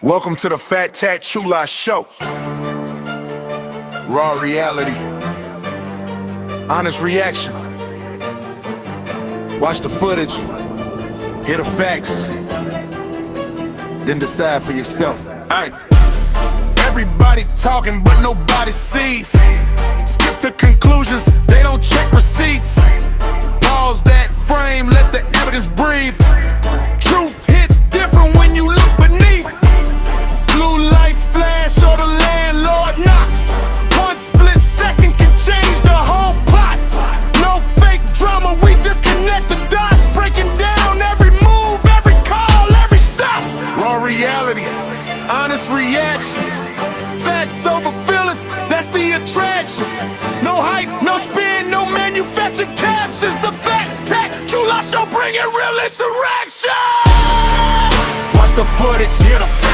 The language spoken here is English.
Welcome to the Fat Tat Chula Show. Raw reality, honest reaction. Watch the footage, hear the facts, then decide for yourself. Aye. Everybody talking but nobody sees. Skip to conclusions, they don't check receipts. Pause that frame, let the evidence breathe. Truth hits different when you look beneath. Blue lights flash or the landlord knocks. One split second can change the whole plot. No fake drama, we just connect the dots. Breaking down every move, every call, every stop. Raw reality, honest reactions. Facts over feelings, that's the attraction. No hype, no spin, no manufactured captions. The Fat Tat Chula Show, bringing real interaction. Watch the footage, hear the facts.